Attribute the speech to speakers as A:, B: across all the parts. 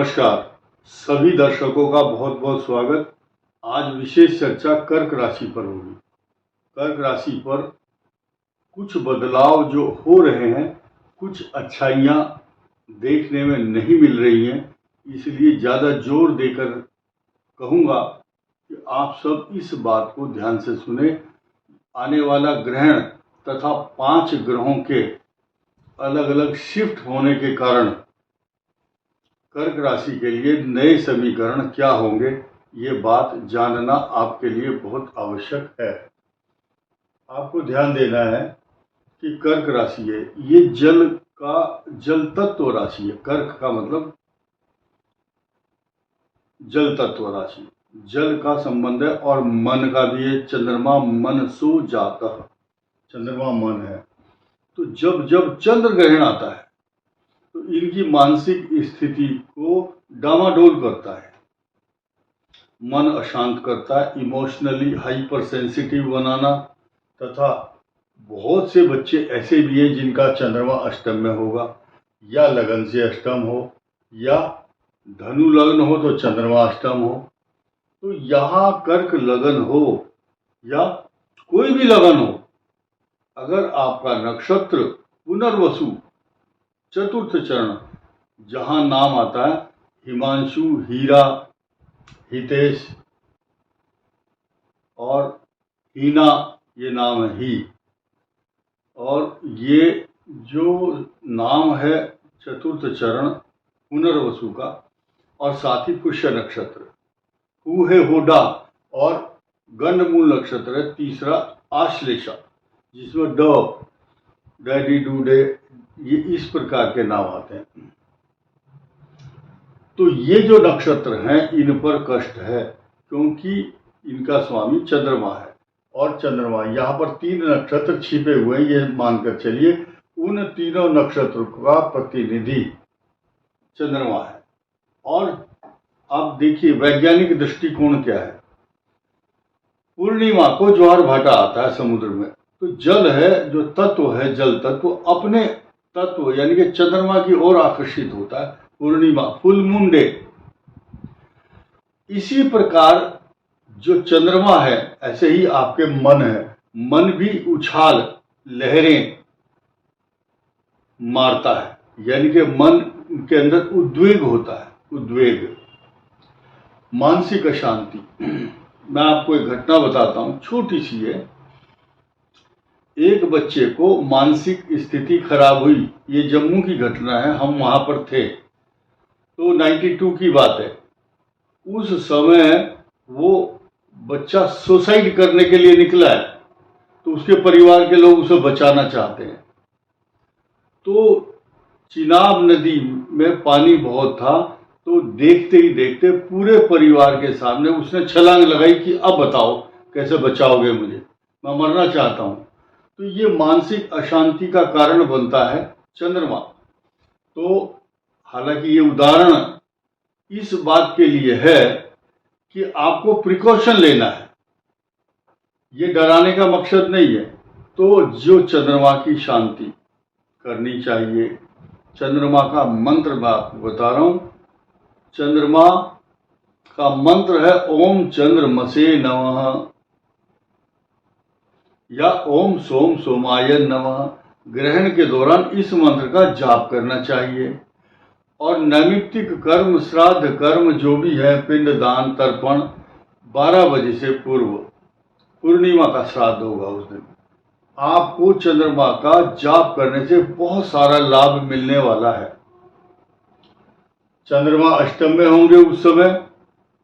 A: नमस्कार सभी दर्शकों का बहुत बहुत स्वागत। आज विशेष चर्चा कर्क राशि पर होगी। कर्क राशि पर कुछ बदलाव जो हो रहे हैं, कुछ अच्छाइयाँ देखने में नहीं मिल रही हैं, इसलिए ज़्यादा जोर देकर कहूँगा कि आप सब इस बात को ध्यान से सुने। आने वाला ग्रहण तथा 5 ग्रहों के अलग अलग शिफ्ट होने के कारण कर्क राशि के लिए नए समीकरण क्या होंगे, ये बात जानना आपके लिए बहुत आवश्यक है। आपको ध्यान देना है कि कर्क राशि है, ये जल तत्व राशि है। कर्क का मतलब जल तत्व राशि, जल का संबंध है और मन का भी है। चंद्रमा मन सो जाता, चंद्रमा मन है। तो जब जब चंद्र ग्रहण आता है तो इनकी मानसिक स्थिति को डामाडोल करता है, मन अशांत करता है, इमोशनली हाइपर सेंसिटिव बनाना। तथा बहुत से बच्चे ऐसे भी हैं जिनका चंद्रमा अष्टम में होगा, या लगन से अष्टम हो, या धनु लग्न हो तो चंद्रमा अष्टम हो। तो यहाँ कर्क लगन हो या कोई भी लगन हो, अगर आपका नक्षत्र पुनर्वसु चतुर्थ चरण, जहां नाम आता है हिमांशु, हीरा, हितेश और हीना, ये नाम है ही, और ये जो नाम है चतुर्थ चरण पुनर्वसु का, और साथ ही पुष्य नक्षत्र, हु है होडा, और गंडमूल नक्षत्र है तीसरा आश्लेषा, जिसमें डैडी डूडे, ये इस प्रकार के नाम आते हैं। तो ये जो नक्षत्र हैं इन पर कष्ट है, क्योंकि इनका स्वामी चंद्रमा है। और चंद्रमा यहाँ पर 3 नक्षत्र छिपे हुए हैं, ये मानकर चलिए उन तीनों नक्षत्रों का प्रतिनिधि चंद्रमा है। और अब देखिए वैज्ञानिक दृष्टिकोण क्या है। पूर्णिमा को ज्वार भाटा आता है समुद्र में, तो जल है जो तत्व है, जल तत्व अपने तत्व यानी कि चंद्रमा की ओर आकर्षित होता है। पूर्णिमा, फुल मून डे। इसी प्रकार जो चंद्रमा है, ऐसे ही आपके मन है, मन भी उछाल लहरें मारता है, यानी कि मन के अंदर उद्वेग होता है, उद्वेग, मानसिक अशांति। मैं आपको एक घटना बताता हूं, छोटी सी है। एक बच्चे को मानसिक स्थिति खराब हुई, ये जम्मू की घटना है, हम वहां पर थे, तो 92 की बात है। उस समय वो बच्चा सुसाइड करने के लिए निकला है, तो उसके परिवार के लोग उसे बचाना चाहते हैं। तो चिनाब नदी में पानी बहुत था, तो देखते ही देखते पूरे परिवार के सामने उसने छलांग लगाई कि अब बताओ कैसे बचाओगे मुझे, मैं मरना चाहता हूं। तो ये मानसिक अशांति का कारण बनता है चंद्रमा। तो हालांकि ये उदाहरण इस बात के लिए है कि आपको प्रिकॉशन लेना है, ये डराने का मकसद नहीं है। तो जो चंद्रमा की शांति करनी चाहिए, चंद्रमा का मंत्र मैं आपको बता रहा हूं। चंद्रमा का मंत्र है ओम चंद्रमसे नमः या ओम सोम सोमाय नमः। ग्रहण के दौरान इस मंत्र का जाप करना चाहिए। और नैमित्तिक कर्म, श्राद्ध कर्म जो भी है, पिंडदान, तर्पण 12 बजे से पूर्व, पूर्णिमा का श्राद्ध होगा उस दिन, आपको चंद्रमा का जाप करने से बहुत सारा लाभ मिलने वाला है। चंद्रमा अष्टम में होंगे उस समय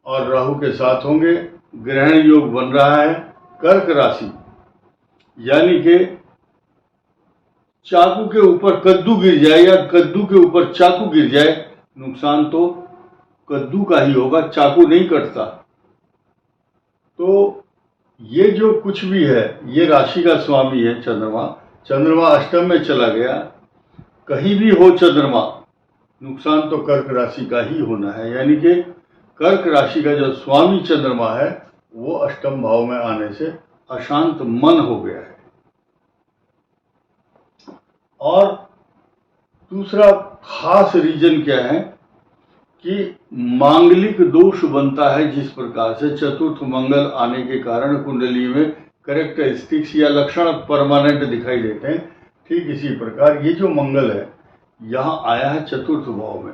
A: और राहु के साथ होंगे, ग्रहण योग बन रहा है। कर्क राशि यानी कि चाकू के ऊपर कद्दू गिर जाए या कद्दू के ऊपर चाकू गिर जाए, नुकसान तो कद्दू का ही होगा, चाकू नहीं कटता। तो ये जो कुछ भी है, ये राशि का स्वामी है चंद्रमा। चंद्रमा अष्टम में चला गया, कहीं भी हो चंद्रमा, नुकसान तो कर्क राशि का ही होना है। यानी कि कर्क राशि का जो स्वामी चंद्रमा है वो अष्टम भाव में आने से अशांत मन हो गया है। और दूसरा खास रीजन क्या है कि मांगलिक दोष बनता है जिस प्रकार से चतुर्थ मंगल आने के कारण कुंडली में कैरेक्टरिस्टिक्स या लक्षण परमानेंट दिखाई देते हैं, ठीक इसी प्रकार ये जो मंगल है यहाँ आया है चतुर्थ भाव में।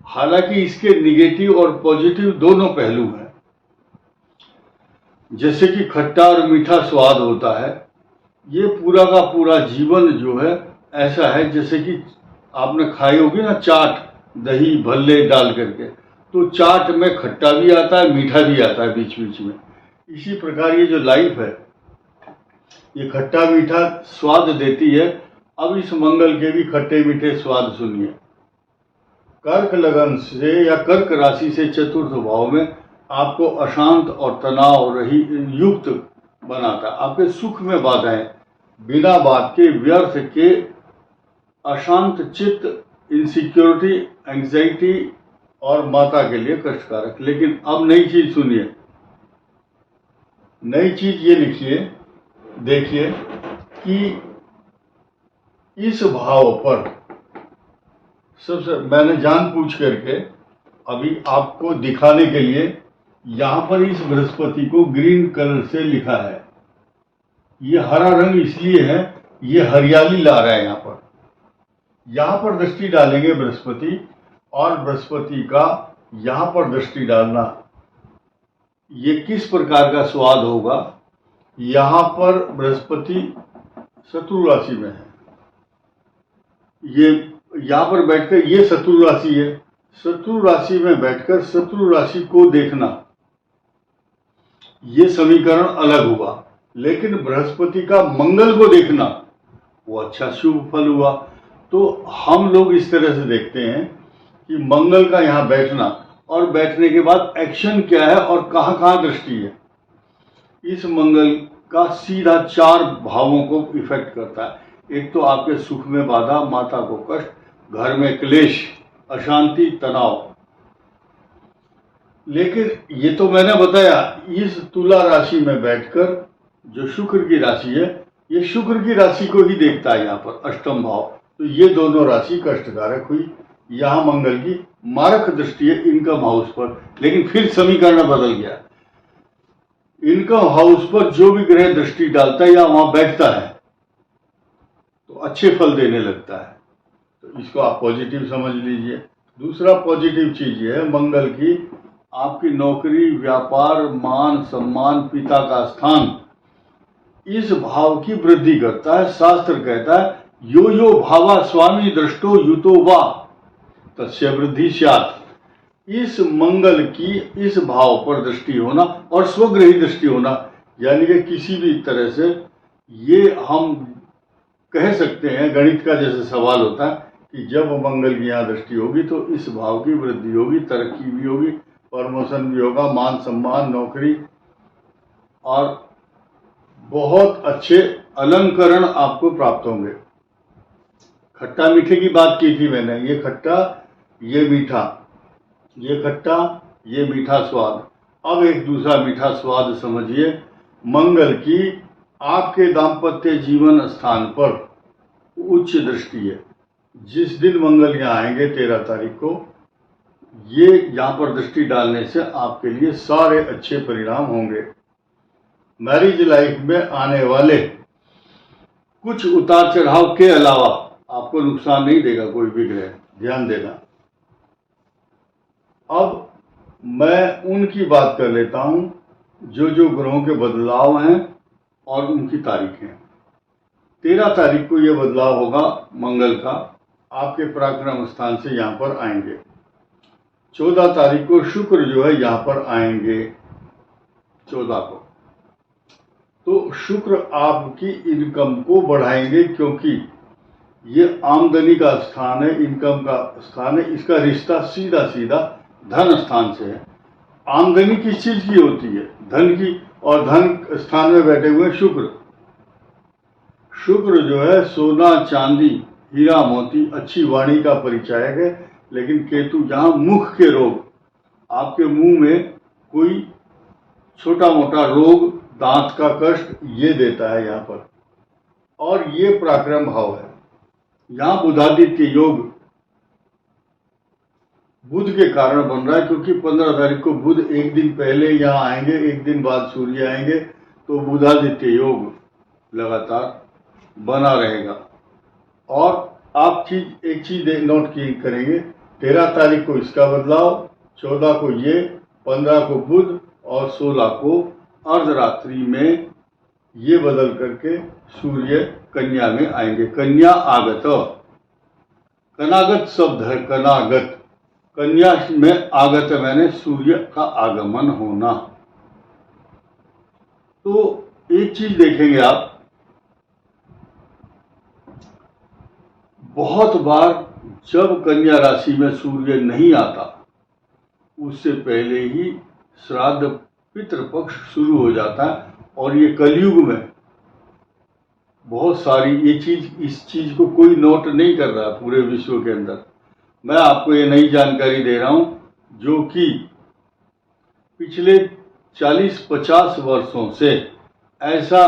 A: हालांकि इसके निगेटिव और पॉजिटिव दोनों पहलू हैं। जैसे कि खट्टा और मीठा स्वाद होता है, ये पूरा का पूरा जीवन जो है ऐसा है जैसे कि आपने खाई होगी ना चाट, दही भल्ले डाल करके, तो चाट में खट्टा भी आता है मीठा भी आता है बीच बीच में। इसी प्रकार ये जो लाइफ है ये खट्टा मीठा स्वाद देती है। अब इस मंगल के भी खट्टे मीठे स्वाद सुनिए। कर्क लगन से या कर्क राशि से चतुर्थ भाव में आपको अशांत और तनाव रही युक्त बनाता है। आपके सुख में बाधाएं, बिना बात के व्यर्थ के अशांत चित्त, इनसिक्योरिटी, एंग्जाइटी और माता के लिए कष्टकारक। लेकिन अब नई चीज सुनिए, नई चीज ये लिखिए, देखिए कि इस भाव पर सबसे मैंने जानबूझ करके अभी आपको दिखाने के लिए यहां पर इस बृहस्पति को ग्रीन कलर से लिखा है। ये हरा रंग इसलिए है, ये हरियाली ला रहा है। यहां पर दृष्टि डालेंगे बृहस्पति, और बृहस्पति का यहां पर दृष्टि डालना ये किस प्रकार का स्वाद होगा। यहां पर बृहस्पति शत्रु राशि में है, ये यहां पर बैठकर, ये शत्रु राशि है, शत्रु राशि में बैठकर शत्रु राशि को देखना, ये समीकरण अलग हुआ। लेकिन बृहस्पति का मंगल को देखना वो अच्छा शुभ फल हुआ। तो हम लोग इस तरह से देखते हैं कि मंगल का यहाँ बैठना और बैठने के बाद एक्शन क्या है और कहाँ कहाँ दृष्टि है। इस मंगल का सीधा 4 भावों को इफेक्ट करता है। एक तो आपके सुख में बाधा, माता को कष्ट, घर में क्लेश, अशांति, तनाव। लेकिन ये तो मैंने बताया, इस तुला राशि में बैठकर जो शुक्र की राशि है, ये शुक्र की राशि को ही देखता है यहाँ पर अष्टम भाव। तो ये दोनों राशि कष्टकारक हुई। यहाँ मंगल की मारक दृष्टि है इनकम हाउस पर, लेकिन फिर समीकरण बदल गया। इनकम हाउस पर जो भी ग्रह दृष्टि डालता है या वहां बैठता है तो अच्छे फल देने लगता है। तो इसको आप पॉजिटिव समझ लीजिए। दूसरा पॉजिटिव चीज ये है, मंगल की आपकी नौकरी, व्यापार, मान सम्मान, पिता का स्थान इस भाव की वृद्धि करता है। शास्त्र कहता है यो यो भावा स्वामी दृष्टो युतो वा तस्य वृद्धि स्यात्। इस मंगल की इस भाव पर दृष्टि होना और स्वग्रही दृष्टि होना, यानी कि किसी भी तरह से ये हम कह सकते हैं, गणित का जैसे सवाल होता है कि जब मंगल की यहाँ दृष्टि होगी तो इस भाव की वृद्धि होगी, तरक्की भी होगी, प्रमोशन भी होगा, मान सम्मान, नौकरी और बहुत अच्छे अलंकरण आपको प्राप्त होंगे। खट्टा मीठे की बात की थी मैंने, ये खट्टा, ये मीठा, ये खट्टा, ये मीठा स्वाद। अब एक दूसरा मीठा स्वाद समझिए। मंगल की आपके दाम्पत्य जीवन स्थान पर उच्च दृष्टि है। जिस दिन मंगल यहाँ आएंगे 13 तारीख को, ये यहाँ पर दृष्टि डालने से आपके लिए सारे अच्छे परिणाम होंगे। मैरिज लाइफ में आने वाले कुछ उतार चढ़ाव के अलावा आपको नुकसान नहीं देगा कोई भी ग्रह, ध्यान देना। अब मैं उनकी बात कर लेता हूं जो जो ग्रहों के बदलाव हैं और उनकी तारीखें। 13 तारीख को यह बदलाव होगा मंगल का, आपके पराक्रम स्थान से यहां पर आएंगे। 14 तारीख को शुक्र जो है यहां पर आएंगे 14 को। तो शुक्र आपकी इनकम को बढ़ाएंगे, क्योंकि ये आमदनी का स्थान है, इनकम का स्थान है। इसका रिश्ता सीधा सीधा धन स्थान से है। आमदनी किस चीज की होती है? धन की। और धन स्थान में बैठे हुए शुक्र। शुक्र जो है सोना चांदी, हीरा मोती, अच्छी वाणी का परिचायक है। लेकिन केतु जहां मुख के रोग, आपके मुंह में कोई छोटा मोटा रोग, दांत का कष्ट, ये देता है यहाँ पर। और ये पराक्रम भाव है। यहाँ बुधादित्य योग बुध के कारण बन रहा है, क्योंकि 15 तारीख को बुध एक दिन पहले यहाँ आएंगे, एक दिन बाद सूर्य आएंगे, तो बुधादित्य योग लगातार बना रहेगा। और आप एक चीज नोट करेंगे, 13 तारीख को इसका बदलाव, 14 को ये, 15 को बुध और 16 को अर्धरात्रि में ये बदल करके सूर्य कन्या में आएंगे। कन्या आगत, कनागत शब्द है, कनागत, कन्या में आगत मैंने सूर्य का आगमन होना। तो एक चीज देखेंगे आप, बहुत बार जब कन्या राशि में सूर्य नहीं आता उससे पहले ही श्राद्ध पितृपक्ष शुरू हो जाता है। और ये कलयुग में बहुत सारी इस चीज को कोई नोट नहीं कर रहा है पूरे विश्व के अंदर। मैं आपको ये नई जानकारी दे रहा हूं, जो कि पिछले 40-50 वर्षों से ऐसा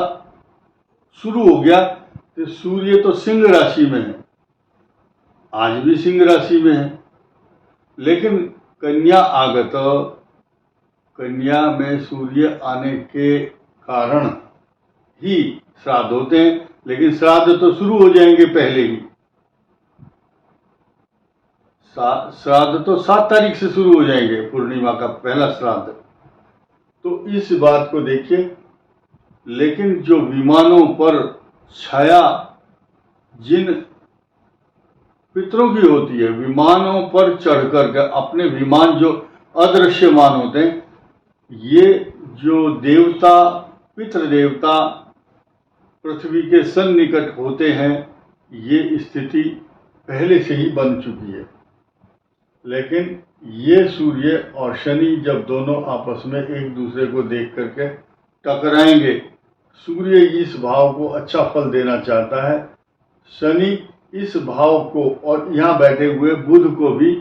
A: शुरू हो गया कि सूर्य तो सिंह राशि में है, आज भी सिंह राशि में है, लेकिन कन्या आगत, कन्या में सूर्य आने के कारण ही श्राद्ध होते हैं। लेकिन श्राद्ध तो शुरू हो जाएंगे पहले ही, श्राद्ध तो 7 तारीख से शुरू हो जाएंगे, पूर्णिमा का पहला श्राद्ध। तो इस बात को देखिए। लेकिन जो विमानों पर छाया जिन पितरों की होती है, विमानों पर चढ़कर के अपने विमान जो अदृश्यमान होते हैं, ये जो देवता, पितृदेवता पृथ्वी के सन्निकट होते हैं, ये स्थिति पहले से ही बन चुकी है। लेकिन ये सूर्य और शनि जब दोनों आपस में एक दूसरे को देख करके टकराएंगे, सूर्य इस भाव को अच्छा फल देना चाहता है, शनि इस भाव को और यहाँ बैठे हुए बुध को भी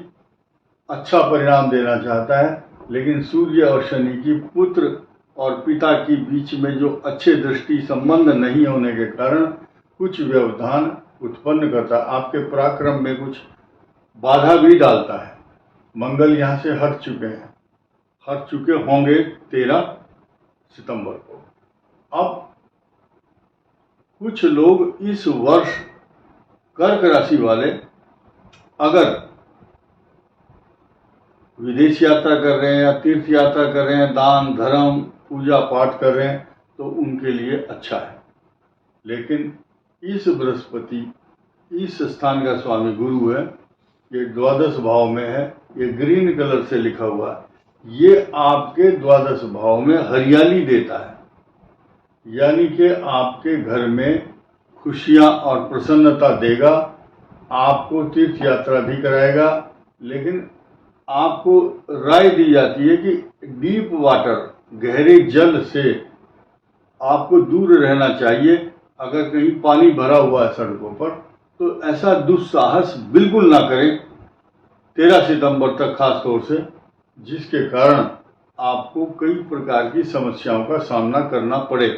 A: अच्छा परिणाम देना चाहता है। लेकिन सूर्य और शनि की पुत्र और पिता के बीच में जो अच्छे दृष्टि संबंध नहीं होने के कारण कुछ व्यवधान उत्पन्न करता है, आपके पराक्रम में कुछ बाधा भी डालता है। मंगल यहाँ से हट चुके होंगे 13 सितंबर को। अब कुछ लोग इस वर्ष कर्क राशि वाले अगर विदेश यात्रा कर रहे हैं या तीर्थ यात्रा कर रहे हैं, दान धर्म पूजा पाठ कर रहे हैं, तो उनके लिए अच्छा है। लेकिन इस बृहस्पति, इस स्थान का स्वामी गुरु है, ये द्वादश भाव में है, ये ग्रीन कलर से लिखा हुआ है, ये आपके द्वादश भाव में हरियाली देता है, यानी कि आपके घर में खुशियां और प्रसन्नता देगा, आपको तीर्थ यात्रा भी कराएगा। लेकिन आपको राय दी जाती है कि डीप वाटर, गहरे जल से आपको दूर रहना चाहिए। अगर कहीं पानी भरा हुआ है सड़कों पर, तो ऐसा दुस्साहस बिल्कुल ना करें 13 सितंबर तक खास तौर से, जिसके कारण आपको कई प्रकार की समस्याओं का सामना करना पड़े।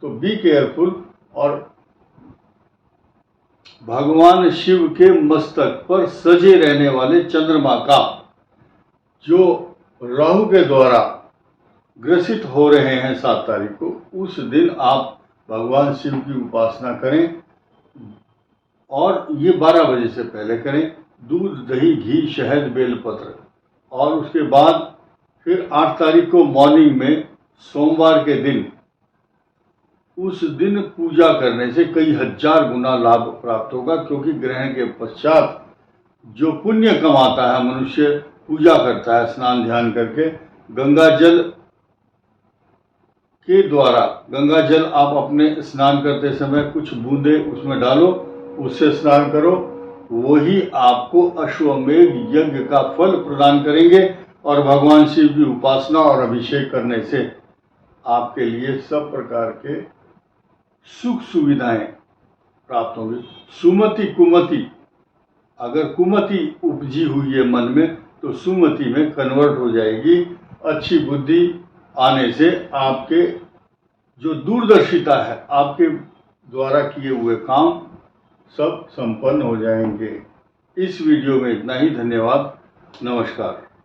A: तो बी केयरफुल। और भगवान शिव के मस्तक पर सजे रहने वाले चंद्रमा का जो राहु के द्वारा ग्रसित हो रहे हैं 7 तारीख को, उस दिन आप भगवान शिव की उपासना करें, और ये 12 बजे से पहले करें। दूध, दही, घी, शहद, बेलपत्र। और उसके बाद फिर 8 तारीख को मॉर्निंग में, सोमवार के दिन, उस दिन पूजा करने से कई हजार गुना लाभ प्राप्त होगा, क्योंकि ग्रहण के पश्चात जो पुण्य कमाता है मनुष्य, पूजा करता है स्नान ध्यान करके, गंगा जल के द्वारा, गंगा जल आप अपने स्नान करते समय कुछ बूंदे उसमें डालो, उससे स्नान करो, वही आपको अश्वमेध यज्ञ का फल प्रदान करेंगे। और भगवान शिव की उपासना और अभिषेक करने से आपके लिए सब प्रकार के सुख सुविधाएं प्राप्त होंगी। सुमति कुमति, अगर कुमति उपजी हुई है मन में, तो सुमति में कन्वर्ट हो जाएगी। अच्छी बुद्धि आने से आपके जो दूरदर्शिता है, आपके द्वारा किए हुए काम सब संपन्न हो जाएंगे। इस वीडियो में इतना ही। धन्यवाद। नमस्कार।